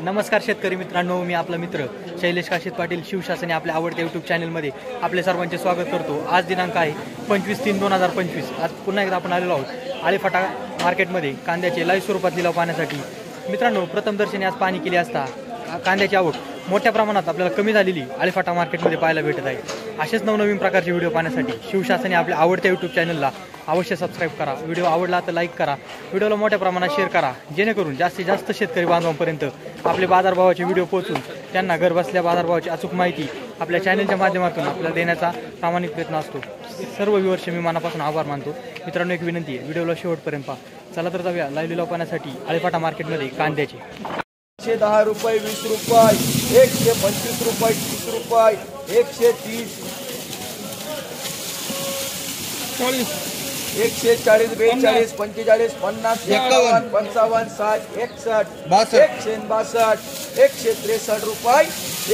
नमस्कार शेतकरी मित्रांनो, मी आपला मित्र शैलेश काशीत पाटील शिवशासनी आपल्या आवडत्या यूट्यूब चॅनलमध्ये आपले सर्वांचे स्वागत करतो। आज दिनांक आहे 25/3/2025। आज पुन्हा एकदा आपण आलेलो आहोत आळेफाटा मार्केटमध्ये कांद्याचे लाईव्ह स्वरूपात लिलाव पाहण्यासाठी। मित्रांनो, प्रथमदर्शनी आज पाहणी केली असता कांद्याची आवक मोठ्या प्रमाणात आपल्याला कमी झालेली आळेफाटा मार्केटमध्ये पाहायला भेटत आहे। असेच नवनवीन प्रकारचे व्हिडिओ पाहण्यासाठी शिवशासनी आपल्या आवडत्या यूट्यूब चॅनलला अवश्य सबस्क्राइब करा। व्हिडिओ आवडला तर लाईक करा, व्हिडिओला मोठ्या प्रमाणात शेअर करा, जेणेकरून जास्तीत जास्त शेतकरी बांधवांपर्यंत आपले बाजारभावाचे व्हिडिओ पोहोचून त्यांना घरबसल्या बाजारभावाची अचूक माहिती आपल्या चॅनलच्या माध्यमातून आपल्याला देण्याचा प्रामाणिक प्रयत्न असतो। सर्व व्ह्यूअर्सचे मी मनापासून आभार मानतो। मित्रांनो, एक विनंती आहे, व्हिडिओला शेवटपर्यंत पहा। चला तर जाऊया लाईव्ह लिलाव पाहण्यासाठी आळेफाटा मार्केटमध्ये कांद्याचे 110 रुपये, 20 रुपये, 125 रुपये, 30 रुपये, 130, 140, 140, 42, 45, 50, 51, 55, 60, 61, 162, 163 रुपये,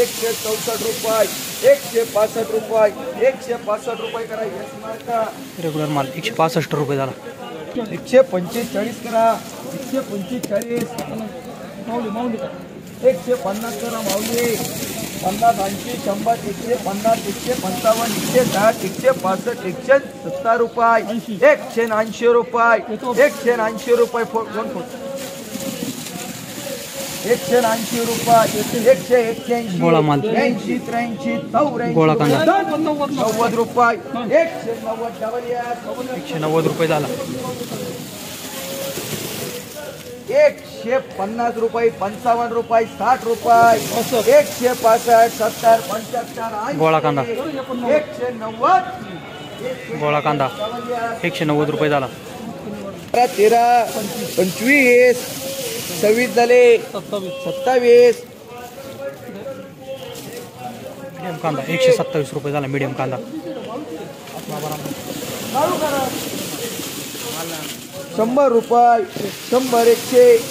164 रुपये, 165 रुपये, 165 रुपये करा। यस मार्का रेग्युलर माल 165 रुपये झाला। 145 करा, 145, माऊली 150 करा, माऊली 50, 80, 100, 150, 155, 160, 165, 170 रुपये, 180 रुपये, 180 रुपये, 180 रुपये, 181, गोळा माल 83, 84, गोळा कांदा 90 रुपये, 190 रुपये झाला। 150 रुपये, 55 रुपये, 60 रुपये, 165, 70, 75, गोळा कांदा 190, गोळा कांदा 190 रुपये झाला। 13, 25, 26 झाले, 27, मीडियम कांदा 127 रुपये झाला। मीडियम कांदा 100 रुपये, 100, 125,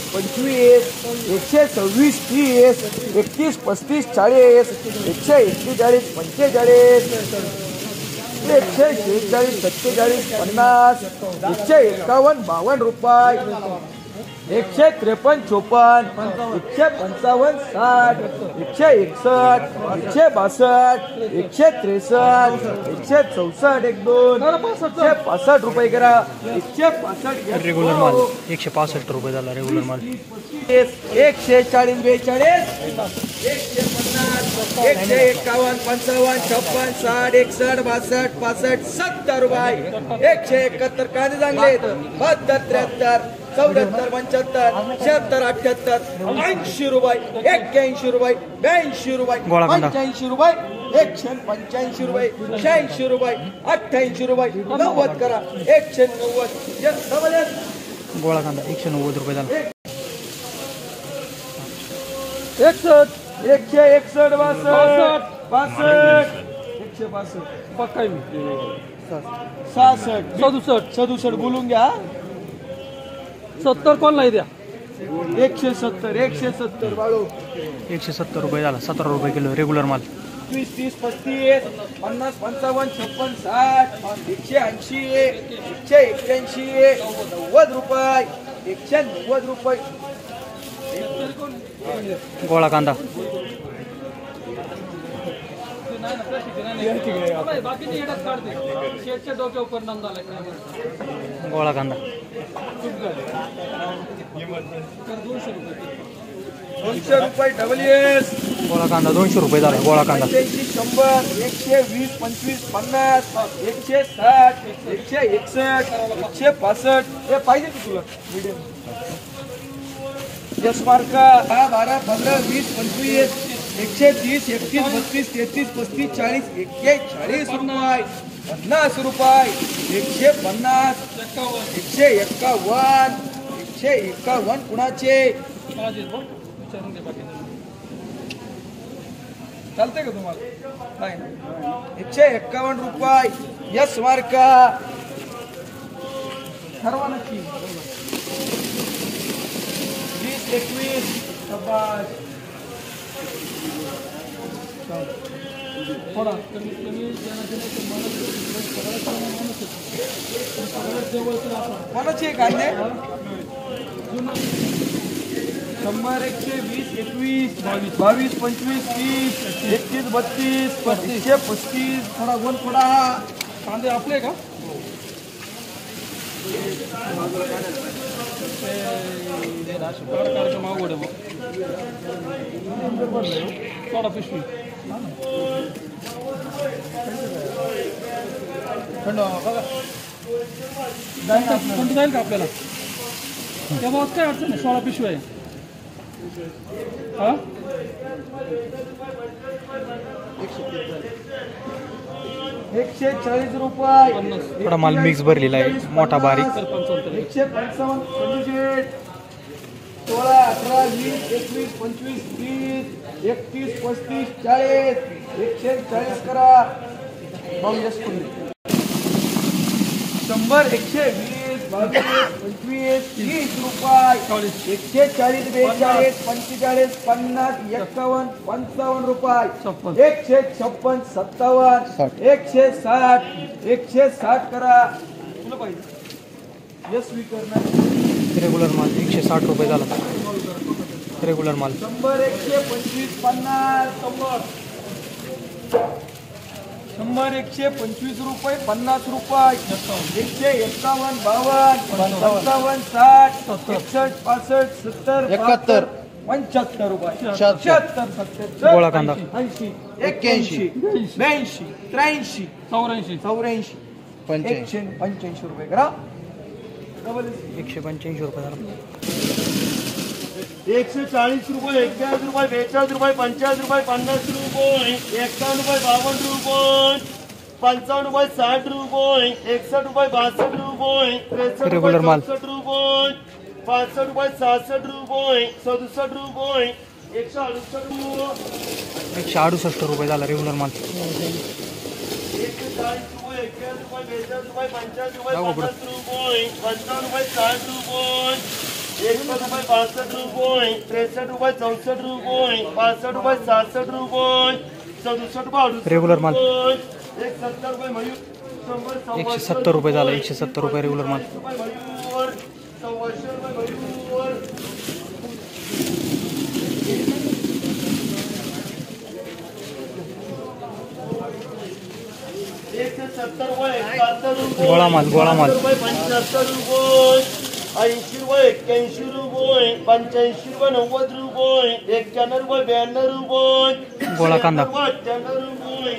126, 30, 31, 35, 40, 141, 45, 146, 47, 50, 151, 52 रुपये, 153, 54, 155, 60, 161, 162, 163, 164, 165 रुपये करा। 165 रेग्युलर माल 165 रुपये झाला। रेग्युलर माल 140, 42, 150, 151, 55, 56, 60, 61, 62, 65, 70 रुपये, 171 कांदे चांगले 72, 73, 74, 75, 76, 78, 80 रुपये, 81 रुपये, 82 रुपये, गोळा कांदा 85 रुपये, 185 रुपये, 86 रुपये, 88 रुपये, 90 करा, 190, गोळा कांदा 190 रुपये झाला। 61, 161, 62, 162, पक्का मी 66, 67 बोलून घ्या। 70 कोण लाई द्या 170, 170 बाळू 170 रुपये झाला। 17 रुपये किलो रेग्युलर माल 20, 30, 35, 50, 55, 56, 60, 180, 181, 90 रुपये, 190 रुपये, गोळा कांदा बाकीचे येतात काढते शेटच्या डोक्यावर परिणाम झाला गोळा कांदा 200 रुपये, WS गोळा कांदा 200 रुपये झाला। गोळा कांदा 100, 120, 25, 50, 160, 161, 165, हे पाहिजे की तुला मीडियम। यस मार्का 12, 15, 20, 25, 130, 31, 32, 33, 35, 40, 41 रुपये, 50 रुपये, 150, 151, 151 कुणाचे चालते का तुम्हाला? नाही 151 रुपये। यस मार्का ठरवा नक्की 20, 21, 22 थोडा कमीत कमी कोणाचे कांदे 100 120 21 22 25 30 31 32 35 35 थोडा गोल थोडा कांदे आपले का कार्यक्रम अवघड आहे मग थोडा पिशवी कोणतं जाईल का आपल्याला तेव्हा काय अडचण नाही 16 पिशवी आहे हा 140 रुपये थोडा माल मिक्स भरलेला आहे मोठा बारीक 155 28 16 18 20 21 25 30 31 35 40 140 करा मग जास्त 100 120 22 25 30 रुपये 140 42 45 50 51 55 रुपये 156 57 160 करा तुला पाहिजे यस स्वीकारणार रेग्युलर माल 160 रुपये झाला रेग्युलर माल 100 125 50 100 125 रुपये 50 रुपये 151 52 55 60 61 65 70 75 रुपये 76 77 गोळा कांदा 80 81 82 83 84 84 185 रुपये करा 185 रुपये झाला 140 रुपये 41 रुपये 42 रुपये 50 रुपये 50 रुपये 51 रुपये 52 रुपये 55 रुपये 60 रुपये 61 रुपये 62 रुपये 63 रेग्युलर रुपये माल 64 रुपये 65 रुपये 66 रुपये 67 रुपये 168 रुपये 168 रुपये झाला रेग्युलर माल 140 रुपये 41 रुपये 42 रुपये 50 रुपये 50 रुपये 55 रुपये 60 रुपये 61 रुपये 62 रुपये 63 रुपये 64 रुपये 65 रुपये 67 रुपये 67 रुपये रेग्युलर माल 170 रुपये मयूर 170 रुपये झाला 170 रुपये रेग्युलर माल मयूर 100 रुपये मयूर 170 रुपये 71 रुपये गोळा माल 75 रुपये 80 रुपये 81 रुपये 85 रुपये 90 रुपये 91 रुपये 92 रुपये गोळा कांदा 98 रुपये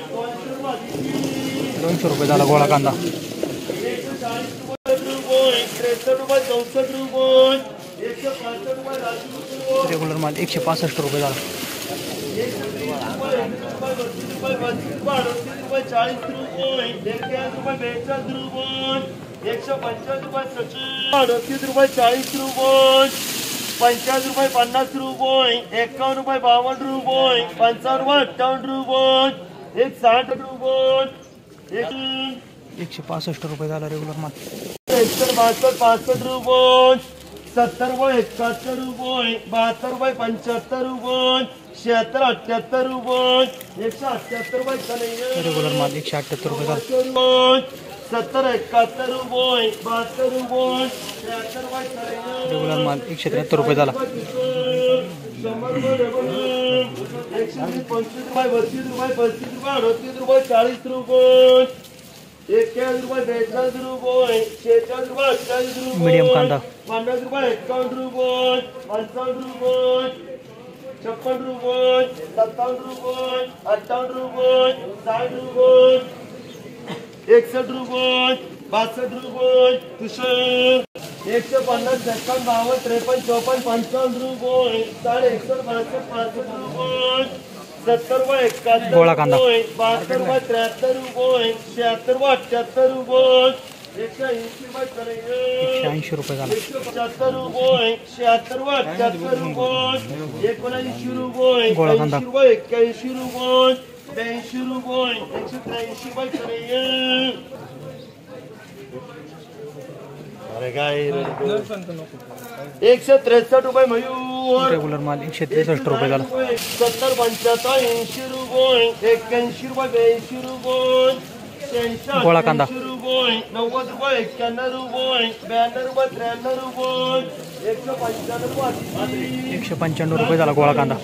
200 रुपये झाला गोळा कांदा 140 रुपये 63 रुपये 64 रुपये 165 रुपये रेग्युलर माल 165 रुपये झाला 40 रुपये 41 रुपये 42 रुपये 150 रुपये 38 रुपये 40 रुपये 50 रुपये 50 रुपये 51 रुपये 52 रुपये 55 रुपये 58 रुपये 160 रुपये 165 रुपये झाला रेग्युलर माल 162 रुपये 70 रुपये 71 रुपये 72 रुपये 75 रुपये 76 78 रुपये 178 रुपये रेग्युलर माल 178 रुपये झाला 70 71 रुपये 72 रुपये 73 रुपये रेग्युलर माल 173 रुपये झाला 125 रुपये 32 रुपये 40 रुपये 41 रुपये 42 रुपये 46 रुपये 48 रुपये मीडियम कांदा 50 रुपये 51 रुपये 55 रुपये 56 रुपये 57 रुपये 58 रुपये 60 रुपये 61 रुपये 62 रुपये 150 51 52 53 54 55 रुपये 61 62 रुपये 70 रुपये 71 गोळा कांदा 72 रुपये 73 रुपये 76 रुपये 78 रुपये 180 रुपये झाला 175 रुपये 76 रुपये 78 रुपये 79 रुपये गोळा कांदा 80 रुपये 81 रुपये 82 रुपये 183 रुपये अरे काय 163 रुपये मयूर रेग्युलर माल 163 रुपये झाला 70 75 80 रुपये 81 रुपये 82 रुपये गोळा कांदा 90 रुपये 91 रुपये 92 रुपये 93 रुपये 195 रुपये 195 रुपये झाला गोळा कांदा.